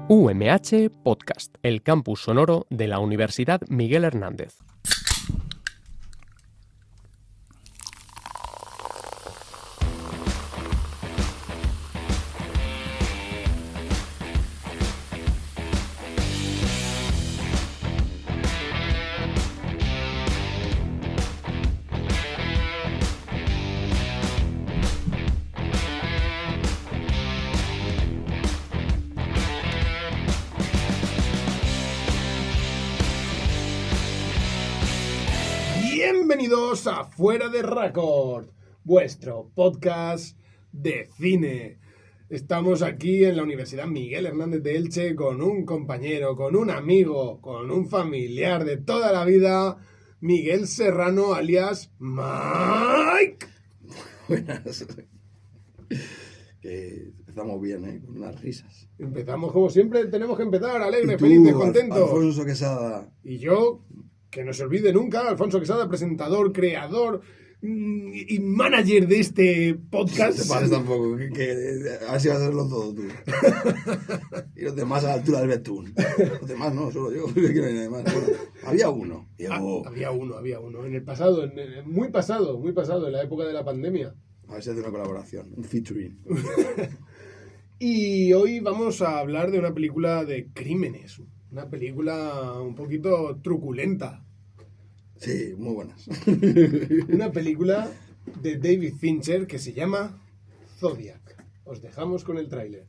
UMH Podcast, el campus sonoro de la Universidad Miguel Hernández. Bienvenidos a Fuera de Record, vuestro podcast de cine. Estamos aquí en la Universidad Miguel Hernández de Elche con un compañero, con un amigo, con un familiar de toda la vida, Miguel Serrano, alias Mike. Buenas. Que empezamos bien, con unas risas. Empezamos como siempre, tenemos que empezar alegres, felices, contentos. Alfonso Quesada. Y yo, que no se olvide nunca, Alfonso Quesada, presentador, creador y manager de este podcast. No te pares tampoco, que así vas a hacerlo todo tú. Y los demás a la altura del betún. Los demás no, solo yo. Que no hay nadie más. Bueno, había uno. Había uno. En el pasado, muy pasado, en la época de la pandemia. A ver si hace una colaboración, un featuring. Y hoy vamos a hablar de una película de crímenes. Una película un poquito truculenta. Sí, muy buenas. Una película de David Fincher que se llama Zodiac. Os dejamos con el tráiler.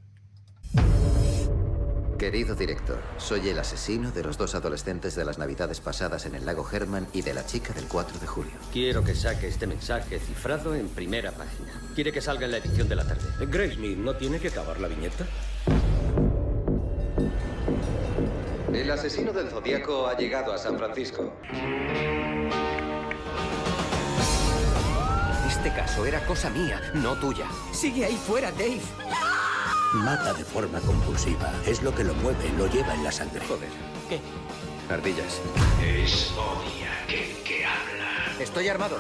Querido director, soy el asesino de los 2 adolescentes de las navidades pasadas en el lago Herman y de la chica del 4 de julio. Quiero que saque este mensaje cifrado en primera página. Quiere que salga en la edición de la tarde. Graysmith, ¿no tiene que acabar la viñeta? El asesino del Zodíaco ha llegado a San Francisco. Este caso era cosa mía, no tuya. Sigue ahí fuera, Dave. Mata de forma compulsiva. Es lo que lo mueve, lo lleva en la sangre. Joder. ¿Qué? Ardillas. Es Zodiac el que habla. Estoy armado.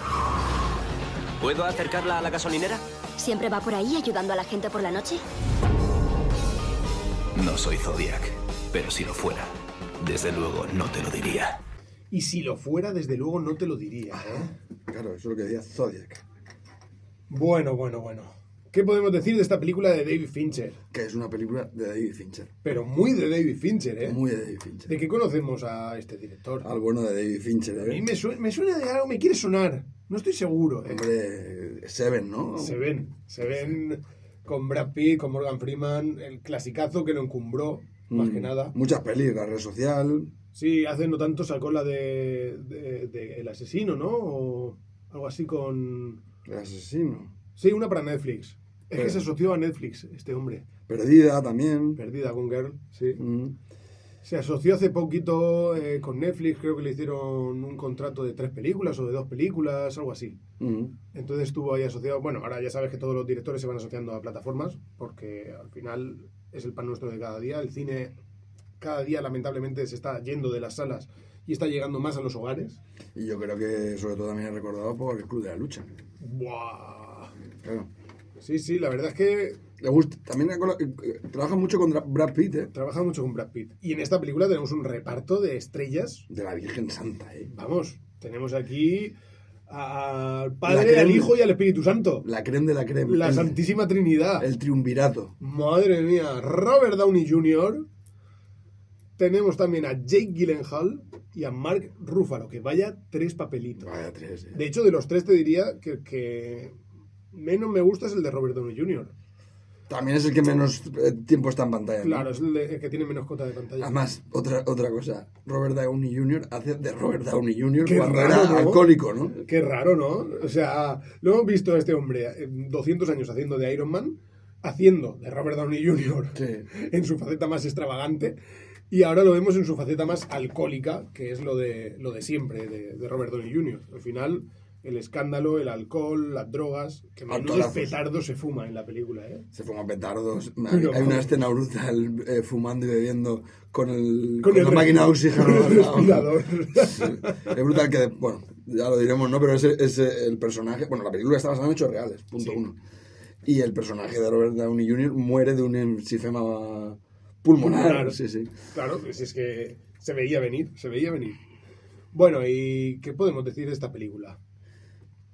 ¿Puedo acercarla a la gasolinera? ¿Siempre va por ahí ayudando a la gente por la noche? No soy Zodiac, pero si lo fuera, desde luego no te lo diría. Y si lo fuera, desde luego no te lo diría, ¿eh? Claro, eso es lo que decía Zodiac. Bueno. ¿Qué podemos decir de esta película de David Fincher? Que es una película de David Fincher. Pero muy de David Fincher, ¿eh? Muy de David Fincher. ¿De qué conocemos a este director? Al bueno de David Fincher, A mí me suena de algo, me quiere sonar. No estoy seguro, ¿eh? Hombre, Seven, ¿no? Se ven con Brad Pitt, con Morgan Freeman, el clasicazo que lo encumbró, más que nada. Muchas pelis, La Red Social. Sí, hace no tanto sacó la de El Asesino, ¿no? O algo así con... El Asesino. Sí, una para Netflix. Es que se asoció a Netflix, este hombre. Perdida también. Perdida con Girl, sí. Se asoció hace poquito con Netflix, creo que le hicieron un contrato de 3 películas o de 2 películas, algo así. Entonces estuvo ahí asociado. Bueno, ahora ya sabes que todos los directores se van asociando a plataformas, porque al final es el pan nuestro de cada día. El cine cada día lamentablemente se está yendo de las salas y está llegando más a los hogares. Y yo creo que sobre todo también es recordado por el Club de la Lucha. ¡Buah! Claro. Sí, la verdad es que... Le gusta. También trabaja mucho con Brad Pitt, ¿eh? Trabaja mucho con Brad Pitt. Y en esta película tenemos un reparto de estrellas. De la Virgen Santa, ¿eh? Vamos, tenemos aquí al Padre, al Hijo y al Espíritu Santo. La creme de la creme. La Santísima Trinidad. El triunvirato. Madre mía. Robert Downey Jr. Tenemos también a Jake Gyllenhaal y a Mark Ruffalo, que vaya 3 papelitos. Vaya 3, ¿eh? De hecho, de los 3 te diría que menos me gusta es el de Robert Downey Jr. También es el que menos tiempo está en pantalla, ¿no? Claro, es el que tiene menos cota de pantalla. Además, otra cosa, Robert Downey Jr. hace de Robert Downey Jr. Qué cuando raro, era ¿no? alcohólico, ¿no? Qué raro, ¿no? O sea, lo hemos visto a este hombre 200 años haciendo de Iron Man, haciendo de Robert Downey Jr. Sí. en su faceta más extravagante, y ahora lo vemos en su faceta más alcohólica, que es lo de siempre de Robert Downey Jr. Al final, el escándalo, el alcohol, las drogas, que menudos petardos se fuma en la película, ¿eh? Se fuman petardos. Pero, hay una escena brutal fumando y bebiendo con el la máquina de oxígeno. respirador. Sí. Es brutal que, bueno, ya lo diremos, ¿no? Pero ese el personaje... Bueno, la película está basada en hechos reales, punto 1. Y el personaje de Robert Downey Jr. muere de un enfisema pulmonar. Sí, sí. Claro, pues es que se veía venir. Bueno, ¿y qué podemos decir de esta película?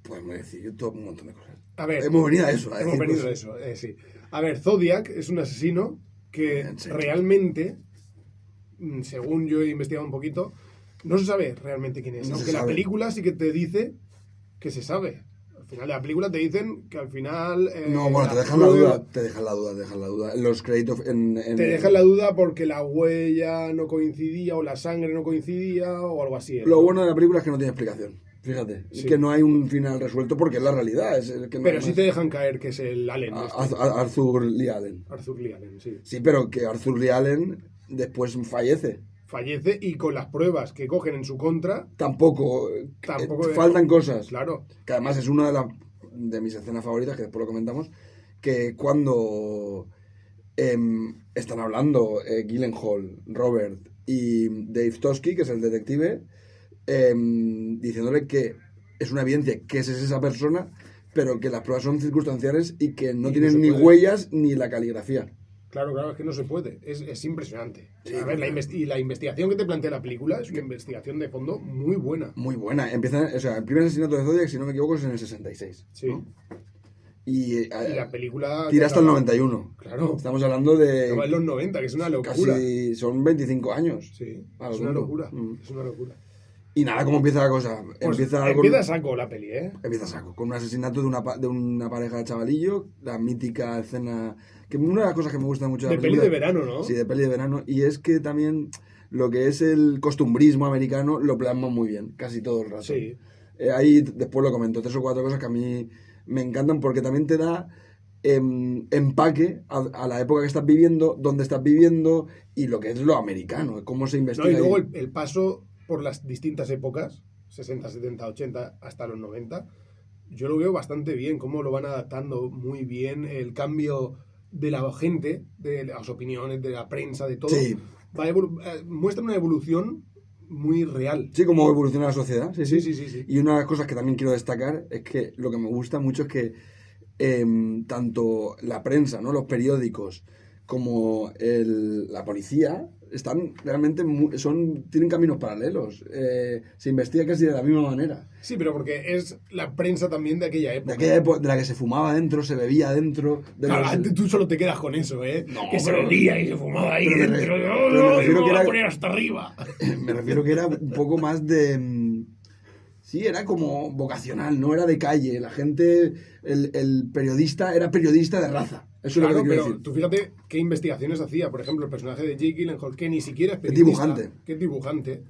Podemos decir todo un montón de cosas. A ver, hemos venido a eso. Sí. A ver, Zodiac es un asesino que realmente, según yo he investigado un poquito, no se sabe realmente quién es. No aunque se la sabe. película sí que te dice que se sabe. Al final de la película te dicen que al final... No, bueno, te dejan la duda. Los créditos te dejan la duda porque la huella no coincidía o la sangre no coincidía o algo así. Lo bueno de la película es que no tiene explicación. Fíjate, Sí. que no hay un final resuelto porque es la realidad. Es el que no Pero hay sí más. te dejan caer que es el Allen. Arthur Lee Allen. Arthur Lee Allen, sí. Sí, pero que Arthur Lee Allen después fallece. Fallece y con las pruebas que cogen en su contra... Tampoco Tampoco faltan cosas. Claro. Que además es una de mis escenas favoritas, que después lo comentamos, que cuando están hablando Gyllenhaal, Robert y Dave Toschi, que es el detective, diciéndole que es una evidencia que esa es esa persona, pero que las pruebas son circunstanciales y que no Y tienen no se ni puede. huellas ni la caligrafía. Claro, es que no se puede. Es impresionante. Sí, a ver, claro. y la investigación que te plantea la película es una investigación de fondo muy buena. Muy buena. Empieza, o sea, el primer asesinato de Zodiac, si no me equivoco, es en el 66. Sí. ¿no? Y Y la película... tira hasta el 91. Claro. Estamos hablando de... No, en los 90, que es una locura. Casi son 25 años. Sí, a lo es una tonto. locura. Mm. Es una locura. Y nada, ¿cómo empieza la cosa? Pues Empieza empieza saco la peli, ¿eh? Empieza saco, con un asesinato de una pareja de chavalillo, la mítica escena, que una de las cosas que me gusta mucho De la peli película- de verano, ¿no? Sí, de peli de verano, y es que también lo que es el costumbrismo americano lo plasma muy bien, casi todo el rato. Sí. Ahí después lo comento, 3 o 4 cosas que a mí me encantan porque también te da empaque a la época que estás viviendo, dónde estás viviendo y lo que es lo americano, cómo se investiga. No, y luego ahí. el paso por las distintas épocas, 60, 70, 80, hasta los 90, yo lo veo bastante bien, cómo lo van adaptando muy bien, el cambio de la gente, de las opiniones, de la prensa, de todo. Sí. Muestra una evolución muy real. Sí, cómo evoluciona la sociedad. Sí, sí. Sí. Y una de las cosas que también quiero destacar es que lo que me gusta mucho es que tanto la prensa, ¿no? Los periódicos, como la policía, están realmente tienen caminos paralelos. Se investiga casi de la misma manera. Sí, pero porque es la prensa también de aquella De época. aquella época, de la que se fumaba dentro, se bebía dentro. Claro, antes tú solo te quedas con eso, ¿eh? No, que se pero- bebía y se fumaba ahí pero me dentro. re- No, pero me no, refiero me que voy a era- poner hasta arriba. Me refiero que era un poco más de... Sí, era como vocacional, no era de calle. La gente, el periodista era periodista de raza. Eso Claro, es lo que quiero pero decir. tú fíjate qué investigaciones hacía. Por ejemplo, el personaje de Jake Gyllenhaal, que ni siquiera es Es periodista, dibujante. que es dibujante,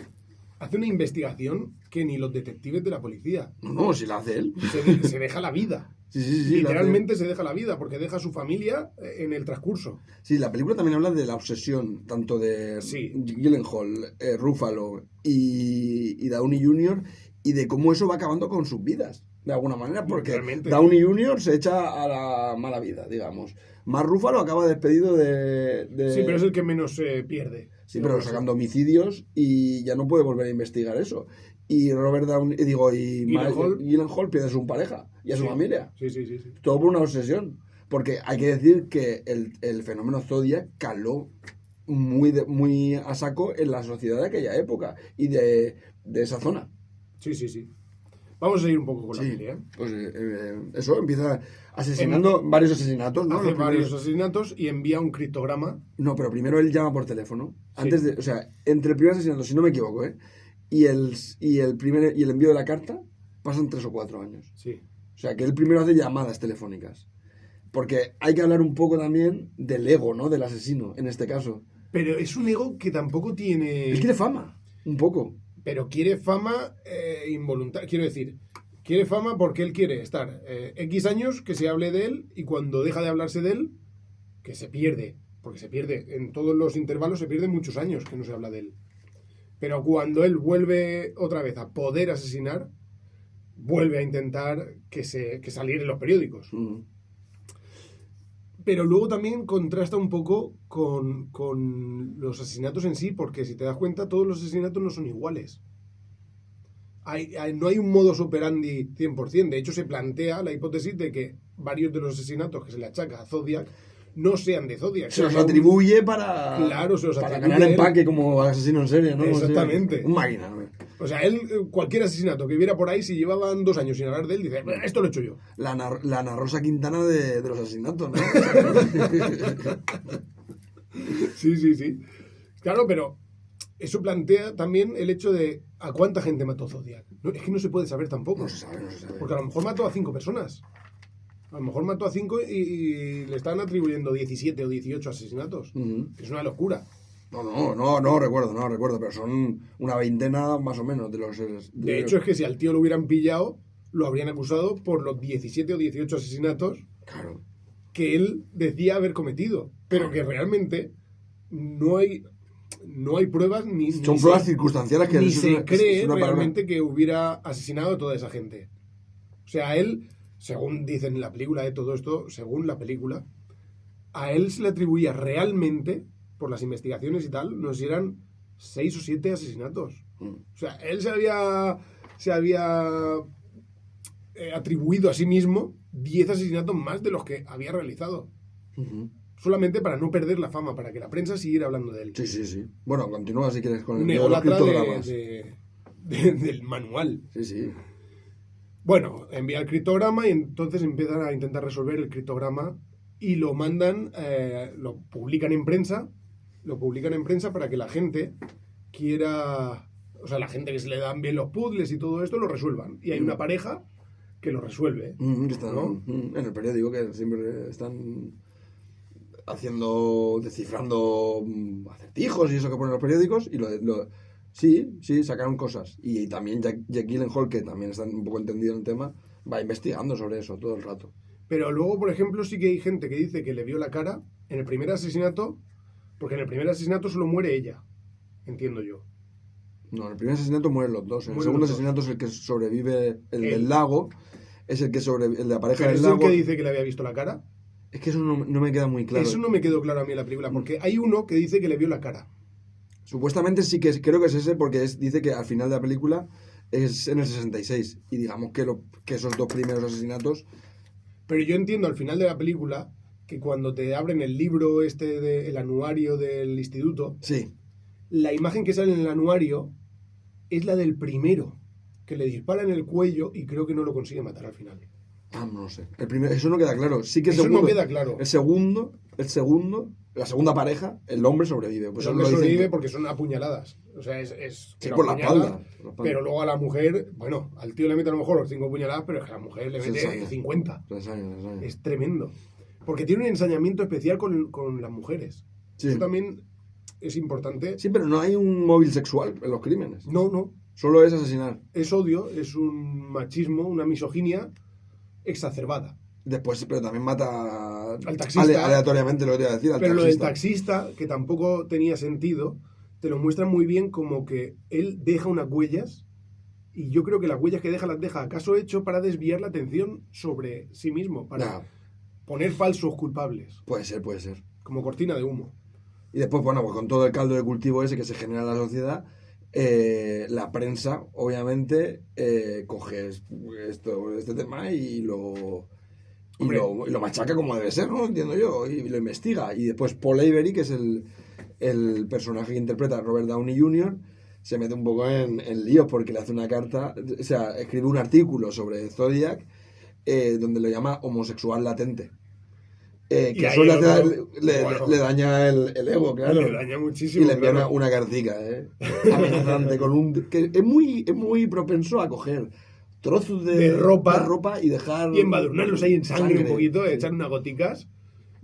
hace una investigación que ni los detectives de la policía. No, si la hace él. Se deja la vida. Sí, la hace él. Literalmente se deja la vida porque deja a su familia en el transcurso. Sí, la película también habla de la obsesión, tanto de Sí. Gyllenhaal, Ruffalo y Downey Jr., y de cómo eso va acabando con sus vidas, de alguna manera, porque Realmente. Downey Jr. se echa a la mala vida, digamos. Mark Ruffalo acaba despedido de... Sí, pero es el que menos pierde. Sí, No, pero no sé. sacando homicidios y ya no puede volver a investigar eso. Y Robert Downey, Gyllenhaal pierde a su pareja y a su Sí. familia. Sí. Todo por una obsesión. Porque hay que decir que el fenómeno Zodiac caló muy a saco en la sociedad de aquella época y de esa zona. Sí. Vamos a seguir un poco con la Sí, peli, ¿eh? pues eso, empieza asesinando varios asesinatos, ¿no? Hace Los varios primeros- asesinatos y envía un criptograma. No, pero primero él llama por teléfono. Sí. Antes de, o sea, entre el primer asesinato, si no me equivoco, y el envío de la carta pasan 3 o 4 años. Sí. O sea, que él primero hace llamadas telefónicas. Porque hay que hablar un poco también del ego, ¿no? Del asesino, en este caso. Pero es un ego que tampoco tiene... Él quiere fama, un poco. Pero quiere fama involuntaria. Quiero decir, quiere fama porque él quiere estar X años que se hable de él y cuando deja de hablarse de él, que se pierde. Porque se pierde. En todos los intervalos se pierden muchos años que no se habla de él. Pero cuando él vuelve otra vez a poder asesinar, vuelve a intentar que salir en los periódicos. Mm. Pero luego también contrasta un poco con los asesinatos en sí, porque si te das cuenta, todos los asesinatos no son iguales. No hay un modus operandi 100%. De hecho, se plantea la hipótesis de que varios de los asesinatos que se le achaca a Zodiac no sean de Zodiac. Se los atribuye para, claro, se los para atribuye ganar empaque como asesino en serie, ¿no? Exactamente. Un máquina, ¿no? O sea, él, cualquier asesinato que viera por ahí, si llevaban 2 años sin hablar de él, dice, esto lo he hecho yo. La Ana Rosa Quintana de los asesinatos, ¿no? Sí. Claro, pero eso plantea también el hecho de ¿a cuánta gente mató Zodiac? No, es que no se puede saber tampoco. No se sabe. Porque a lo mejor mató a 5 personas. A lo mejor mató a 5 y le están atribuyendo 17 o 18 asesinatos. Es una locura. No recuerdo, pero son una veintena más o menos de los... De hecho, es que si al tío lo hubieran pillado, lo habrían acusado por los 17 o 18 asesinatos que él decía haber cometido. Pero que realmente no hay pruebas ni... Son pruebas circunstanciales que... Ni se cree realmente que hubiera asesinado a toda esa gente. O sea, a él, según dicen en la película de todo esto, según la película, a él se le atribuía realmente, por las investigaciones y tal, no sé si eran 6 o 7 asesinatos. O sea, él se había atribuido a sí mismo 10 asesinatos más de los que había realizado. Solamente para no perder la fama, para que la prensa siguiera hablando de él. Sí. Bueno, continúa si quieres con el criptogramas. Del manual. Sí. Bueno, envía el criptograma y entonces empiezan a intentar resolver el criptograma y lo mandan, lo publican en prensa para que la gente quiera... O sea, la gente que se le dan bien los puzzles y todo esto lo resuelvan. Y hay una pareja que lo resuelve. ¿No? En el periódico, que siempre están descifrando acertijos y eso que ponen los periódicos, y sí, sacaron cosas. Y también Jack Gyllenhaal, que también está un poco entendido en el tema, va investigando sobre eso todo el rato. Pero luego, por ejemplo, sí que hay gente que dice que le vio la cara en el primer asesinato, porque en el primer asesinato solo muere ella, entiendo yo. No, en el primer asesinato mueren los dos. En el segundo asesinato es el que sobrevive, el del lago, es el que sobrevive, el de la pareja del lago. ¿Es el que dice que le había visto la cara? Es que eso no me queda muy claro. Eso no me quedó claro a mí en la película, porque hay uno que dice que le vio la cara. Supuestamente sí que creo que es ese, porque dice que al final de la película es en el 66. Y digamos que esos 2 primeros asesinatos... Pero yo entiendo al final de la película que cuando te abren el libro el anuario del instituto, sí, la imagen que sale en el anuario es la del primero, que le dispara en el cuello y creo que no lo consigue matar al final. No sé. Eso no queda claro. Sí que eso no queda claro. El segundo, la segunda pareja, el hombre sobrevive. Pues el hombre sobrevive porque son apuñaladas. O sea, sí, por la espalda. Pero luego a la mujer, bueno, al tío le mete a lo mejor 5 puñaladas, pero es que a la mujer le mete 50. Es tremendo. Porque tiene un ensañamiento especial con las mujeres. Sí. Eso también es importante. Sí, pero no hay un móvil sexual en los crímenes. No. Solo es asesinar. Es odio, es un machismo, una misoginia exacerbada. Después, pero también mata al taxista. Aleatoriamente, lo que te iba a decir. Pero lo del taxista, que tampoco tenía sentido, te lo muestran muy bien como que él deja unas huellas, y yo creo que las huellas que las deja acaso hecho para desviar la atención sobre sí mismo, para poner falsos culpables. Puede ser. Como cortina de humo. Y después, bueno, pues con todo el caldo de cultivo ese que se genera en la sociedad, la prensa, obviamente, coge este tema y lo machaca como debe ser, ¿no? Entiendo yo, y lo investiga. Y después Paul Avery, que es el personaje que interpreta Robert Downey Jr., se mete un poco en líos porque le hace una carta, o sea, escribe un artículo sobre Zodiac donde lo llama homosexual latente. Que eso le daña el ego, claro. Le daña muchísimo. Y le envía una cartica, amenazante, que es muy propenso a coger trozos de ropa y dejar... Y embadurnarlos ahí en sangre un poquito, echar unas goticas,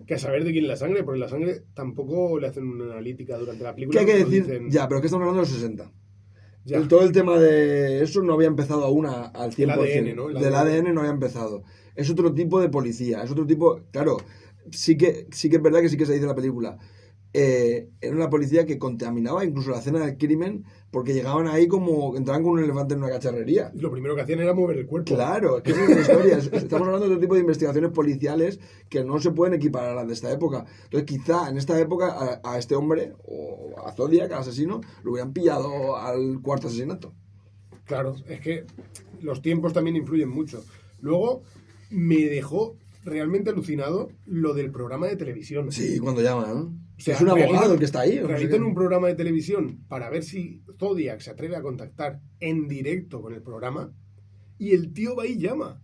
que a saber de quién es la sangre, porque la sangre tampoco le hacen una analítica durante la película. ¿Qué hay que decir? Ya, pero que estamos hablando de los 60. Todo el tema de eso no había empezado aún al 100%. El ADN, ¿no? Del ADN no había empezado. Es otro tipo de policía, es otro tipo... Claro, sí que es verdad que sí que se dice en la película. Era una policía que contaminaba incluso la escena del crimen porque llegaban ahí como... Entraban con un elefante en una cacharrería. Y lo primero que hacían era mover el cuerpo. Claro, es que es una historia. Estamos hablando de otro tipo de investigaciones policiales que no se pueden equiparar a las de esta época. Entonces quizá en esta época a este hombre, o a Zodiac, al asesino, lo hubieran pillado al cuarto asesinato. Claro, es que los tiempos también influyen mucho. Luego me dejó realmente alucinado lo del programa de televisión. Sí, cuando llama, ¿no? O sea, es un abogado el que está ahí. Realizan un programa de televisión para ver si Zodiac se atreve a contactar en directo con el programa y el tío va y llama.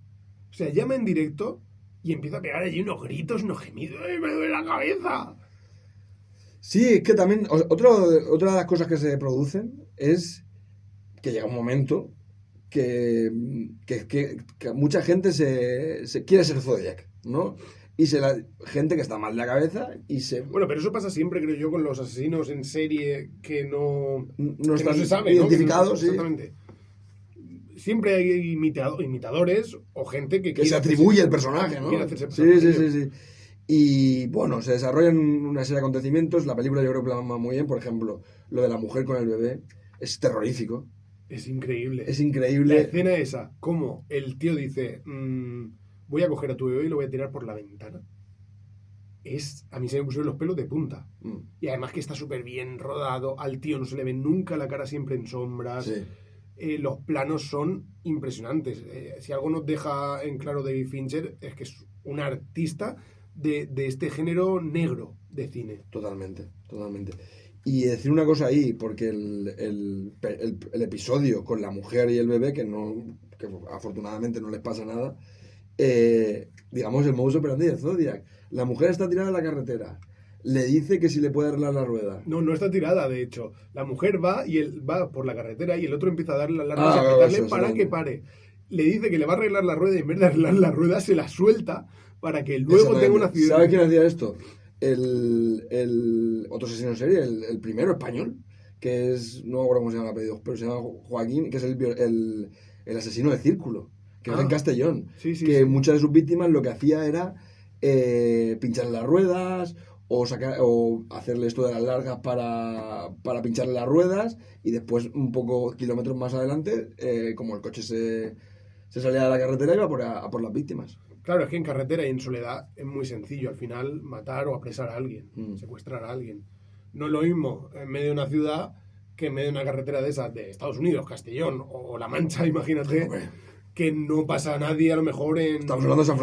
O sea, llama en directo y empieza a pegar allí unos gritos, unos gemidos. ¡Ay, me duele la cabeza! Sí, es que también otra de las cosas que se producen es que llega un momento que mucha gente se quiere ser Zodiac, ¿no? Y gente que está mal de la cabeza y se... Bueno, pero eso pasa siempre, creo yo, con los asesinos en serie que no están se sabe, identificados, ¿no? Exactamente. Siempre hay imitadores o gente que se atribuye el personaje, ¿no? Sí. Y bueno, se desarrollan una serie de acontecimientos. La película yo creo que plasma muy bien, por ejemplo, lo de la mujer con el bebé. Es terrorífico. Es increíble. Es increíble. La escena esa, como el tío dice, voy a coger a tu bebé y lo voy a tirar por la ventana. A mí se me pusieron los pelos de punta. Y además que está súper bien rodado. Al tío no se le ve nunca la cara, siempre en sombras. Sí. Los planos son impresionantes. Si algo nos deja en claro David Fincher es que es un artista de este género negro de cine. Totalmente. Y decir una cosa ahí, porque el episodio con la mujer y el bebé, que afortunadamente no les pasa nada, digamos el modus operandi de Zodiac. La mujer está tirada en la carretera. Le dice que si le puede arreglar la rueda. No está tirada, de hecho. La mujer va y él va por la carretera y el otro empieza a darle la alarma y a apretarle para que pare. Le dice que le va a arreglar la rueda y en vez de arreglar la rueda se la suelta para que luego tenga un accidente. ¿Sabes quién hacía esto? El otro asesino en serie, el primero español, que es, no me acuerdo cómo se llama el apellido, pero se llama Joaquín, que es el asesino del Círculo, que es en Castellón. Sí, muchas de sus víctimas lo que hacía era pincharle las ruedas o hacerle esto de las largas para pincharle las ruedas, y después un poco kilómetros más adelante, como el coche se salía de la carretera, iba a por las víctimas. Claro, es que en carretera y en soledad es muy sencillo al final matar o apresar a alguien, secuestrar a alguien. No es lo mismo en medio de una ciudad que en medio de una carretera de esas de Estados Unidos, Castellón o La Mancha, imagínate, que no pasa a nadie a lo mejor en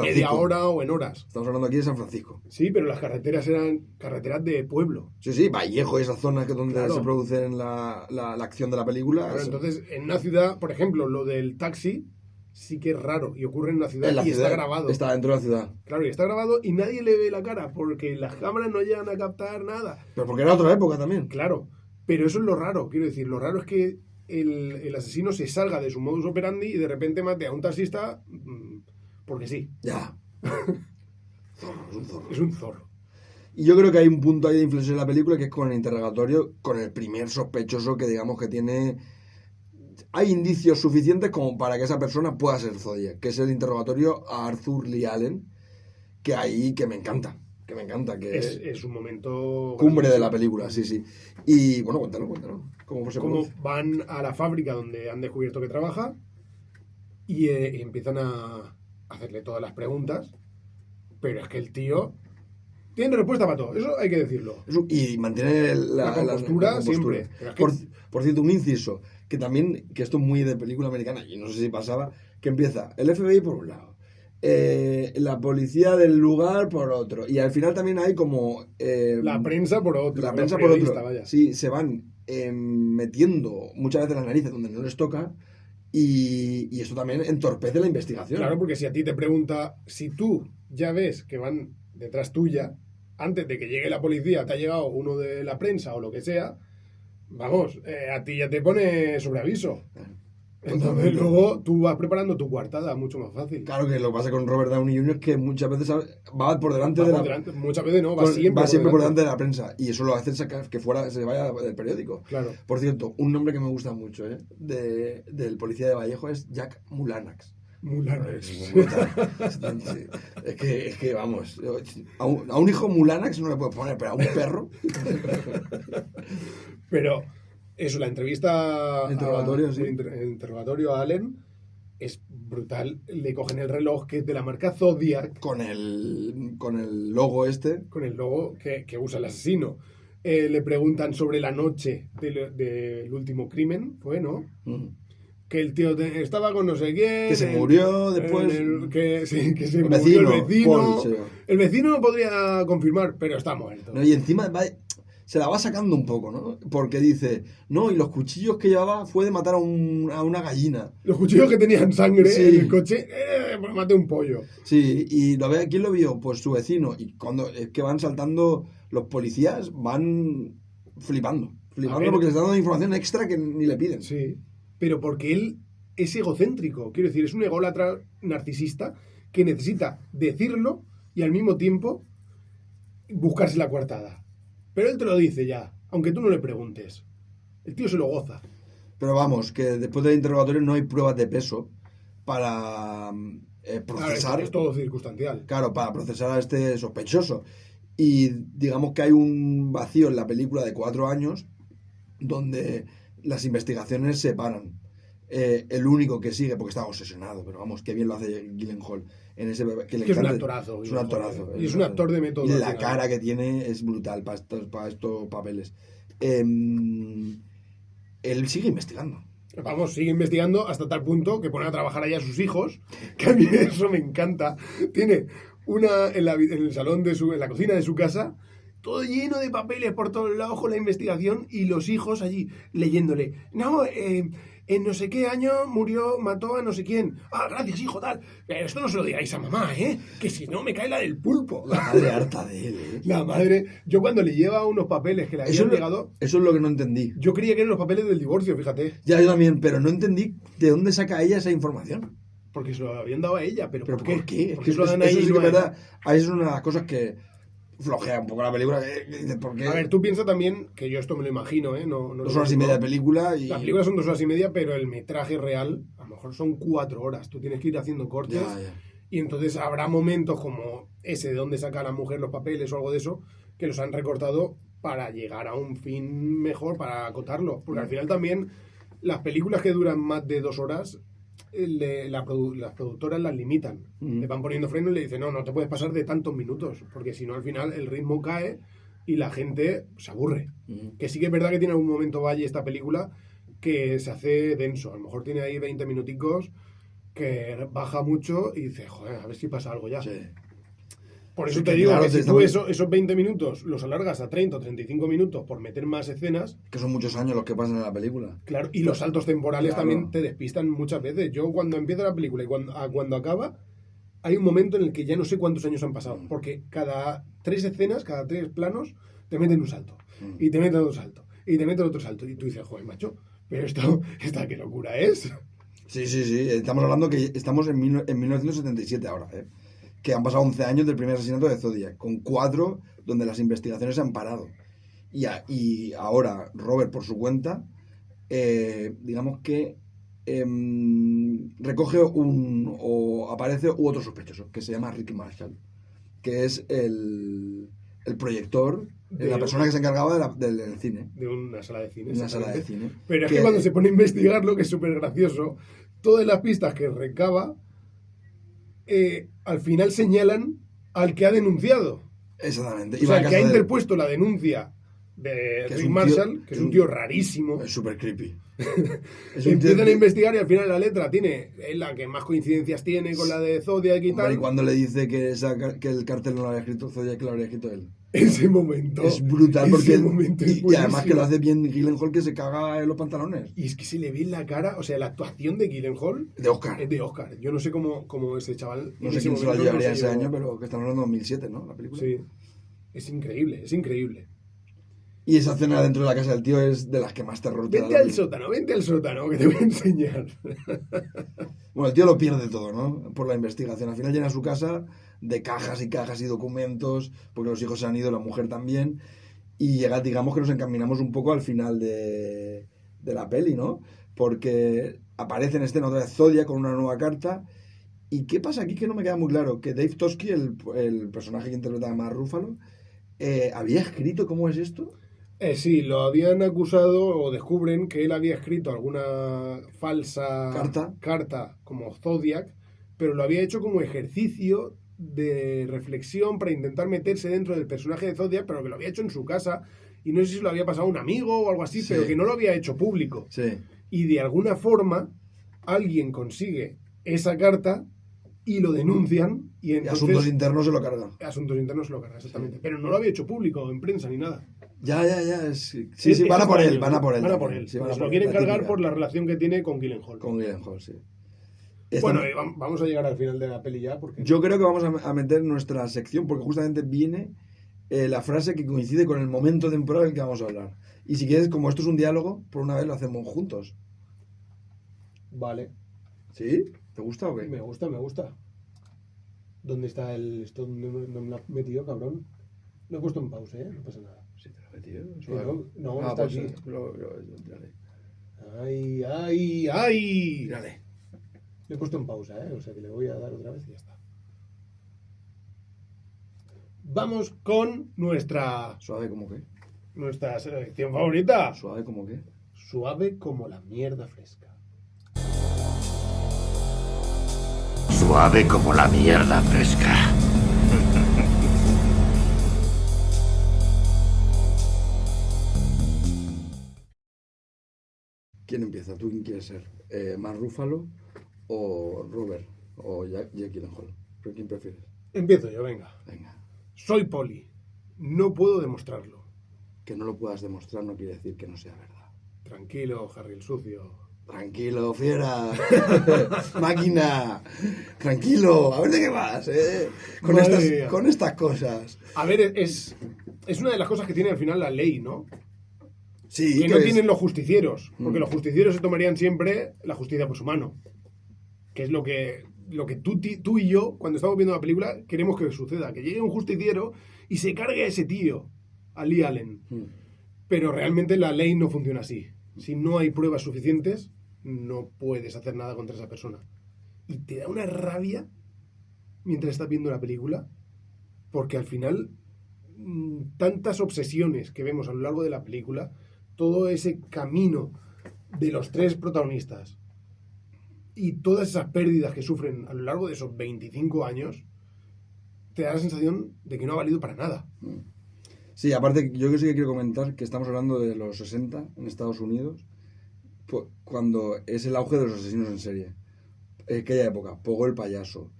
media hora o en horas. Estamos hablando aquí de San Francisco. Sí, pero las carreteras eran carreteras de pueblo. Sí, Vallejo y esas zonas que donde se produce la acción de la película. Claro, entonces, en una ciudad, por ejemplo, lo del taxi sí que es raro y ocurre en una ciudad está grabado. Está dentro de la ciudad. Claro, y está grabado y nadie le ve la cara porque las cámaras no llegan a captar nada. Pero porque era otra época también. Claro, pero eso es lo raro, quiero decir, lo raro es que el asesino se salga de su modus operandi y de repente mate a un taxista porque sí. Ya. Es un zorro. Es un zorro. Y yo creo que hay un punto ahí de inflexión en la película que es con el interrogatorio, con el primer sospechoso que digamos que tiene... Hay indicios suficientes como para que esa persona pueda ser Zodiac, que es el interrogatorio a Arthur Lee Allen, que me encanta, que es un momento... Cumbre de la película, sí. Y bueno, cuéntalo. ¿Cómo van a la fábrica donde han descubierto que trabaja y empiezan a hacerle todas las preguntas, pero es que el tío tiene respuesta para todo, eso hay que decirlo. Y mantiene la compostura siempre. Por cierto, un inciso, que esto es muy de película americana, y no sé si pasaba, que empieza el FBI por un lado, la policía del lugar por otro, y al final también hay como... la prensa por otro. La prensa por otro. Vaya. Sí, se van metiendo muchas veces las narices donde no les toca, y esto también entorpece la investigación. Claro, porque si a ti te pregunta, si tú ya ves que van detrás tuya, antes de que llegue la policía, te ha llegado uno de la prensa o lo que sea, vamos, a ti ya te pone sobre aviso. Entonces luego tú vas preparando tu coartada mucho más fácil. Claro, que lo que pasa con Robert Downey Jr. es que muchas veces va por delante muchas veces no, va siempre por delante de la prensa. Y eso lo hace sacar que se vaya del periódico. Claro. Por cierto, un nombre que me gusta mucho del policía de Vallejo es Jack Mulanax. Mulanax. Es que vamos, a un hijo Mulanax no le puedes poner, pero a un perro. Pero eso, la entrevista, el interrogatorio a Allen es brutal. Le cogen el reloj que es de la marca Zodiac. Con el logo Con el logo que usa el asesino. Le preguntan sobre la noche del último crimen, ¿no? que el tío estaba con no sé quién... Que se murió después... que se el murió vecino, el vecino. Paul, sí. El vecino no podría confirmar, pero está muerto. No, y encima se la va sacando un poco, ¿no? Porque dice, no, y los cuchillos que llevaba fue de matar a una gallina. Los cuchillos que tenían sangre Sí. en el coche, pues maté un pollo. Sí, y ¿quién lo vio? Pues su vecino. Y cuando es que van saltando los policías, van flipando porque les están dando información extra que ni le piden. Sí, pero porque él es egocéntrico, quiero decir, es un ególatra narcisista que necesita decirlo y al mismo tiempo buscarse la coartada. Pero él te lo dice ya, aunque tú no le preguntes. El tío se lo goza. Pero vamos, que después del interrogatorio no hay pruebas de peso para procesar. Claro, es todo circunstancial. Claro, para procesar a este sospechoso. Y digamos que hay un vacío en la película de 4 años donde las investigaciones se paran. El único que sigue, porque está obsesionado, pero vamos, qué bien lo hace Gyllenhaal en ese que es un actorazo. Es un actorazo. Y es un actor de método. Y la cara que tiene es brutal para estos papeles. Él sigue investigando. Vamos, sigue investigando hasta tal punto que pone a trabajar allá a sus hijos, que a mí eso me encanta. Tiene una en el salón en la cocina de su casa, todo lleno de papeles por todos lados con la investigación y los hijos allí leyéndole. No, en no sé qué año mató a no sé quién. Ah, gracias, hijo, tal. Pero esto no se lo digáis a mamá, que si no me cae la del pulpo. La madre harta de él, La madre... Yo cuando le lleva unos papeles que le habían llegado... Eso es lo que no entendí. Yo creía que eran los papeles del divorcio, fíjate. Ya, yo también, pero no entendí de dónde saca ella esa información. Porque se lo habían dado a ella, pero ¿por qué? qué? Es que eso sí que es verdad. Ahí es una de las cosas que flojea un poco la película. ¿Por qué? A ver, tú piensas también, que yo esto me lo imagino, no 2 horas y media de película y... Las películas son 2 horas y media, pero el metraje real a lo mejor son 4 horas. Tú tienes que ir haciendo cortes. Ya. Y entonces habrá momentos como ese de donde saca la mujer los papeles o algo de eso, que los han recortado para llegar a un fin mejor, para acotarlo. Porque al final también las películas que duran más de 2 horas... las productoras las limitan. Le van poniendo freno y le dicen, no te puedes pasar de tantos minutos, porque si no al final el ritmo cae y la gente se aburre. Que sí que es verdad que tiene algún momento valle esta película que se hace denso. A lo mejor tiene ahí 20 minuticos que baja mucho y dice, joder, a ver si pasa algo ya. Sí. Por eso Sí, te digo claro, que si tú esos 20 minutos los alargas a 30 o 35 minutos por meter más escenas... Que son muchos años los que pasan en la película. Claro, y los saltos temporales Claro. también te despistan muchas veces. Yo cuando empieza la película y cuando acaba, hay un momento en el que ya no sé cuántos años han pasado. Porque cada 3 escenas, cada 3 planos, te meten un salto. Y te meten otro salto. Y te meten otro salto. Y tú dices, joder, macho, pero esta qué locura es. Sí. Estamos hablando que estamos en 1977 ahora, que han pasado 11 años del primer asesinato de Zodiac, con 4 donde las investigaciones se han parado. Y ahora Robert, por su cuenta, digamos que recoge aparece otro sospechoso, que se llama Rick Marshall, que es el proyector, la persona que se encargaba del cine. De una sala de cine. Una sala de cine. Pero es que cuando se pone a investigarlo, que es súper gracioso, todas las pistas que recaba, al final señalan al que ha denunciado. Exactamente. O sea, el que ha interpuesto la denuncia de Rick Marshall, que es un tío rarísimo. Es súper creepy. Empiezan a investigar y al final la letra es la que más coincidencias tiene con la de Zodiac y tal. Y cuando le dice que el cartel no lo había escrito Zodiac, que lo habría escrito él. Ese momento es brutal porque y además que lo hace bien Gyllenhaal, que se caga en los pantalones. Y es que se le ve en la cara, o sea, la actuación de Gyllenhaal de Oscar. Es de Oscar. Yo no sé cómo ese chaval... No sé quién se lo llevaría ese año, pero que estamos hablando de 2007, ¿no? La película. Sí. Es increíble, es increíble. Y esa escena dentro de la casa del tío es de las que más terror te da. Vente al sótano, que te voy a enseñar. Bueno, el tío lo pierde todo, ¿no? Por la investigación. Al final llena su casa de cajas y cajas y documentos, porque los hijos se han ido, la mujer también. Y llega, digamos que nos encaminamos un poco al final de la peli, ¿no? Porque aparece en escena otra vez Zodiac con una nueva carta. ¿Y qué pasa aquí que no me queda muy claro? Que Dave Toschi, el personaje que interpreta a Mark Ruffalo, ¿había escrito cómo es esto? Sí, lo habían acusado o descubren que él había escrito alguna falsa carta como Zodiac, pero lo había hecho como ejercicio de reflexión para intentar meterse dentro del personaje de Zodiac, pero que lo había hecho en su casa y no sé si lo había pasado a un amigo o algo así, pero que no lo había hecho público. Sí. Y de alguna forma alguien consigue esa carta y lo denuncian y entonces... Asuntos Internos se lo carga. Asuntos Internos se lo carga, exactamente. Sí. Pero no lo había hecho público en prensa ni nada. Ya. Sí, van a por él. Van a por él. Sí, lo quieren cargar por la relación que tiene con Gyllenhaal. Con Gyllenhaal, sí. Bueno, vamos a llegar al final de la peli ya. Porque... Yo creo que vamos a meter nuestra sección porque justamente viene la frase que coincide con el momento temporal en el que vamos a hablar. Y si quieres, como esto es un diálogo, por una vez lo hacemos juntos. Vale. ¿Sí? ¿Te gusta o qué? Me gusta. ¿Dónde está el...? ¿Esto no me lo has metido, cabrón? Lo he puesto en pausa, ¿eh? No pasa nada. Sí, te lo he metido. No, está pues, aquí. Tírale. ¡Ay! Tírale. Lo he puesto en pausa, ¿eh? O sea que le voy a dar otra vez y ya está. Vamos con nuestra... ¿Suave como qué? Nuestra sección favorita. ¿Suave como qué? Suave como la mierda fresca. Suave como la mierda fresca. ¿Quién empieza? ¿Tú quién quieres ser? ¿Mark Ruffalo o Robert? ¿O Jake Gyllenhaal? ¿Pero quién prefieres? Empiezo yo, venga. Venga. Soy poli. No puedo demostrarlo. Que no lo puedas demostrar no quiere decir que no sea verdad. Tranquilo, Harry el sucio. Tranquilo, fiera. Máquina. Tranquilo. A ver de qué vas, con estas cosas. A ver, es una de las cosas que tiene al final la ley, ¿no? Sí. Que no tienen los justicieros. Porque los justicieros se tomarían siempre la justicia por su mano. Que es lo que tú y yo, cuando estamos viendo la película, queremos que suceda. Que llegue un justiciero y se cargue a ese tío, a Lee Allen. Pero realmente la ley no funciona así. Si no hay pruebas suficientes, no puedes hacer nada contra esa persona. Y te da una rabia mientras estás viendo la película, porque al final tantas obsesiones que vemos a lo largo de la película, todo ese camino de los tres protagonistas y todas esas pérdidas que sufren a lo largo de esos 25 años, te da la sensación de que no ha valido para nada. Sí, aparte, yo sí que quiero comentar que estamos hablando de los 60 en Estados Unidos, cuando es el auge de los asesinos en serie. Aquella época, Pogo el payaso,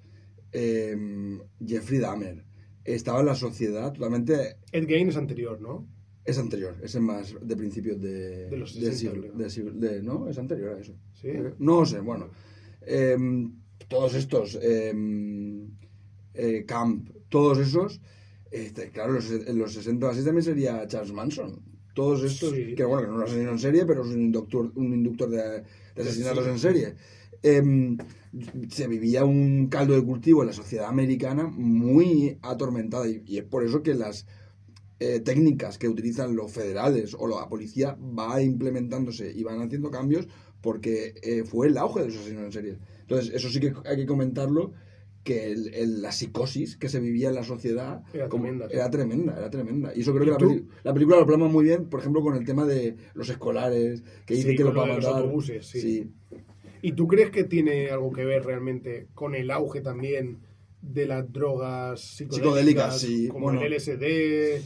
Jeffrey Dahmer, estaba en la sociedad totalmente... Ed Gein es anterior, ¿no? Es anterior, es más de principios de los 60, del siglo, ¿no? Es anterior a eso. ¿Sí? No sé, bueno. Todos estos, Camp, todos esos... claro, en los 60 así también sería Charles Manson. Todos estos, sí. que bueno, que no lo asesinan en serie, pero es un inductor de asesinatos en serie. Se vivía un caldo de cultivo en la sociedad americana muy atormentada y es por eso que las técnicas que utilizan los federales o la policía va implementándose y van haciendo cambios porque fue el auge de los asesinos en serie. Entonces, eso sí que hay que comentarlo, que la psicosis que se vivía en la sociedad era tremenda. Y eso creo que la película lo plasma muy bien, por ejemplo, con el tema de los escolares, que dicen que los va a matar. Los autobuses, sí. ¿Y tú crees que tiene algo que ver realmente con el auge también de las drogas psicodélicas sí, como el LSD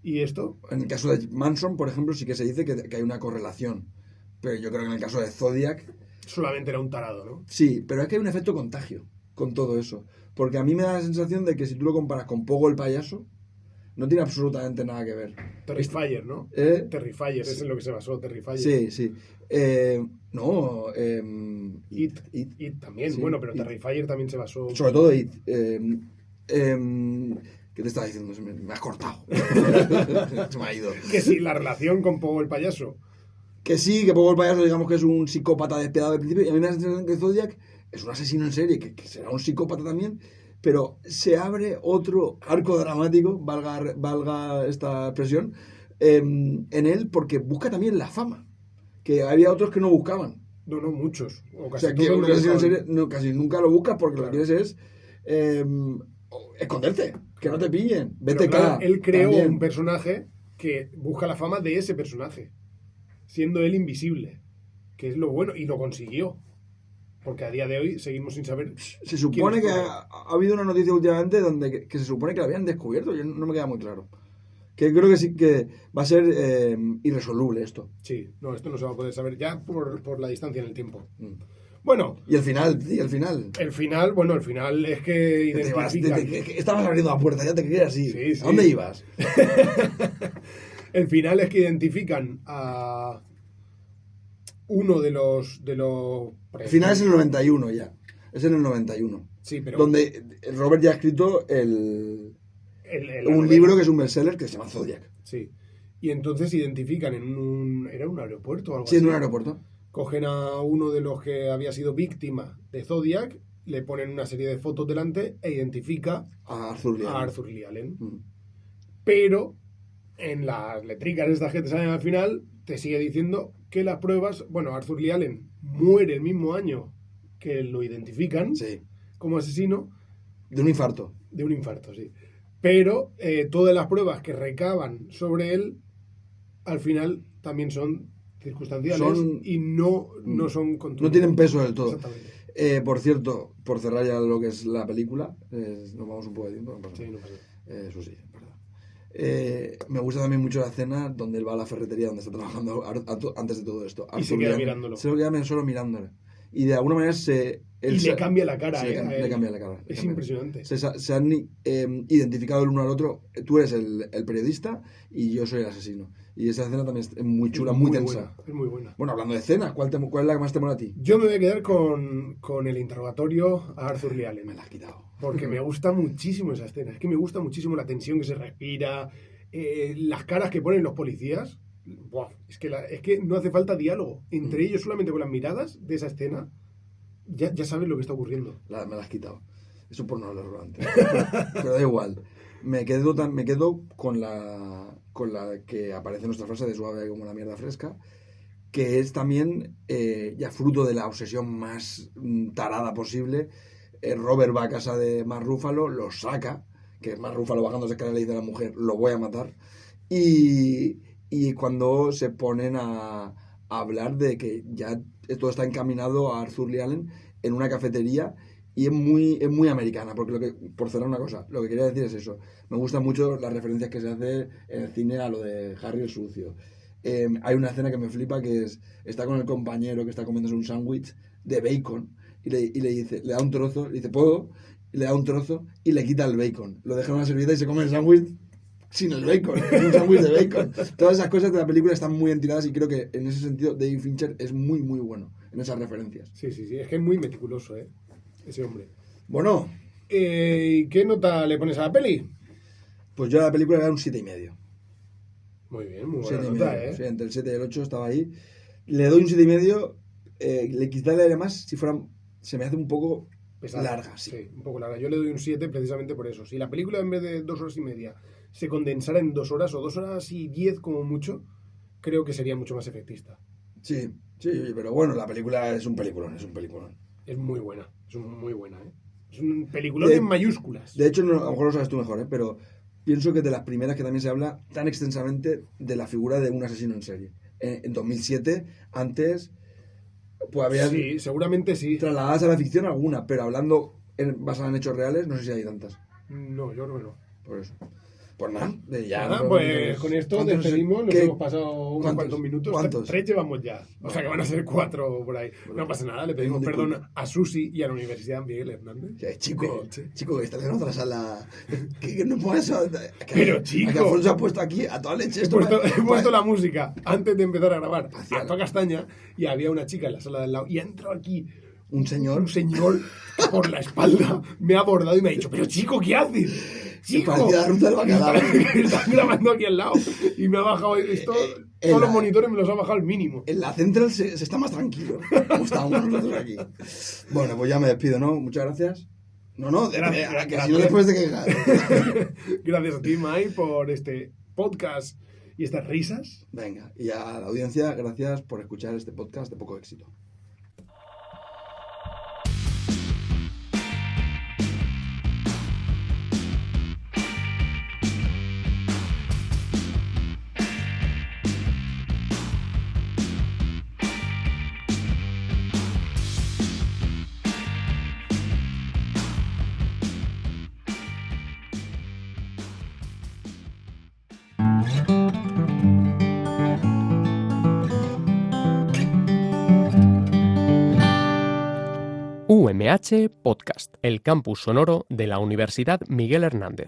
y esto? En el caso de Manson, por ejemplo, sí que se dice que hay una correlación. Pero yo creo que en el caso de Zodiac... Solamente era un tarado, ¿no? Sí, pero es que hay un efecto contagio con todo eso. Porque a mí me da la sensación de que si tú lo comparas con Pogo el payaso, no tiene absolutamente nada que ver. Terrifier, ¿no? Terrifier, sí. Es en lo que se basó, Terrifier. Sí. It también, sí, bueno, pero It. Terrifier también se basó... Sobre todo It. ¿Qué te estaba diciendo? Me has cortado. Se me ha ido. Que sí, la relación con Pogo el payaso. Que sí, que Pogo el payaso digamos que es un psicópata despiadado al principio, y a mí me da la sensación que Zodiac es un asesino en serie, que será un psicópata también, pero se abre otro arco dramático, valga esta expresión, en él, porque busca también la fama, que había otros que no buscaban. No, muchos. O sea, que un asesino en serie casi nunca lo buscas porque lo que quieres es esconderte, que no te pillen, vete claro, él creó un personaje que busca la fama de ese personaje, siendo él invisible, que es lo bueno, y lo consiguió. Porque a día de hoy seguimos sin saber. Se supone que ha habido una noticia últimamente donde que se supone que la habían descubierto. Yo no me queda muy claro. Que creo que sí que va a ser irresoluble esto. Sí, no, esto no se va a poder saber ya por la distancia en el tiempo. Bueno. ¿Y el final? ¿Y el final? El final es que identifican... Estabas abriendo la puerta, ya te querías ir. Sí. ¿A dónde ibas? El final es que identifican a uno de los... El final es en el 91 ya. Es en el 91. Sí, pero... Donde Robert ya ha escrito un libro que es un bestseller que se llama Zodiac. Sí. Y entonces identifican ¿Era un aeropuerto o algo así? Sí, en un aeropuerto. Cogen a uno de los que había sido víctima de Zodiac, le ponen una serie de fotos delante e identifica a Arthur Lee Allen. Pero en las letricas estas que te salen al final, te sigue diciendo que las pruebas... Bueno, Arthur Lee Allen muere el mismo año que lo identifican como asesino. De un infarto. De un infarto, sí. Pero todas las pruebas que recaban sobre él, al final también son circunstanciales y no son contundentes. No tienen peso del todo. Exactamente. Por cierto, por cerrar ya lo que es la película, nos vamos un poco de tiempo. No pasa nada. No pasa nada. Eso sí, es verdad. Me gusta también mucho la escena donde él va a la ferretería donde está trabajando antes de todo esto. Y se queda mirándolo. Se lo queda solo mirándole. Y de alguna manera le cambia la cara. Le cambia la cara. Es impresionante. Se han identificado el uno al otro. Tú eres el periodista y yo soy el asesino. Y esa escena también es muy chula, muy tensa. Es muy buena. Bueno, hablando de escenas, ¿cuál es la que más te mola a ti? Yo me voy a quedar con el interrogatorio a Arthur Lee Allen. Me la has quitado. Porque me gusta muchísimo esa escena. Es que me gusta muchísimo la tensión que se respira, las caras que ponen los policías. Buah, es que no hace falta diálogo. Entre ellos, solamente con las miradas de esa escena, ya sabes lo que está ocurriendo. Me la has quitado. Eso por no hablarlo antes. Pero da igual. Me quedo con la que aparece en nuestra frase de suave como la mierda fresca, que es también ya fruto de la obsesión más tarada posible. Robert va a casa de Mark Ruffalo, lo saca, que Mark Ruffalo bajando las escaleras le dice a la mujer, lo voy a matar, y cuando se ponen a hablar de que ya todo está encaminado a Arthur Lee Allen en una cafetería. Y es muy americana, porque por cerrar una cosa, lo que quería decir es eso. Me gustan mucho las referencias que se hacen en el cine a lo de Harry el Sucio. Hay una escena que me flipa que está con el compañero que está comiéndose un sándwich de bacon y le dice, le da un trozo, le dice, ¿puedo? Y le da un trozo y le quita el bacon. Lo deja en una servilleta y se come el sándwich sin el bacon, un sándwich de bacon. Todas esas cosas de la película están muy bien tiradas y creo que en ese sentido David Fincher es muy, muy bueno en esas referencias. Sí, es que es muy meticuloso, ese hombre. Bueno. ¿Qué nota le pones a la peli? Pues yo a la película le doy un 7,5. Muy bien, muy buena nota, Sí, entre el 7 y el 8 estaba ahí. Le doy un 7,5. Le quitaría más si se me hace un poco pesada, larga. Sí, un poco larga. Yo le doy un 7 precisamente por eso. Si la película en vez de 2 horas y media se condensara en 2 horas o 2 horas y 10 como mucho, creo que sería mucho más efectista. Sí, pero bueno, la película es un peliculón. Es muy buena, es un peliculón en mayúsculas. De hecho, a lo mejor lo sabes tú mejor, pero pienso que de las primeras que también se habla tan extensamente de la figura de un asesino en serie. En 2007, antes, pues había... Sí, seguramente sí. Trasladadas a la ficción alguna, pero hablando basada en hechos reales, no sé si hay tantas. No, yo creo que no. Por eso. Pues nada, pues con esto despedimos, nos hemos pasado unos cuantos minutos. ¿Cuántos? 3 llevamos ya. O sea que van a ser 4 por ahí. No pasa nada, le pedimos perdón a Susi y a la Universidad Miguel Hernández. Chico, que estás en otra sala. Que no puedes. Pero chico. Que Alfonso ha puesto aquí a toda leche. He puesto la música antes de empezar a grabar a toda castaña y había una chica en la sala de al lado y ha entrado aquí. Un señor que por la espalda me ha abordado y me ha dicho, pero chico, ¿qué haces? Chico, parecía la ruta del bacalao. Están grabando aquí al lado y me ha bajado esto, todos los monitores me los ha bajado al mínimo. En la central se está más tranquilo. Estábamos nosotros aquí. Bueno, pues ya me despido, ¿no? Muchas gracias. Que si no después de que... Gracias a ti, Mai, por este podcast y estas risas. Venga, y a la audiencia, gracias por escuchar este podcast de poco éxito. UMH Podcast, el campus sonoro de la Universidad Miguel Hernández.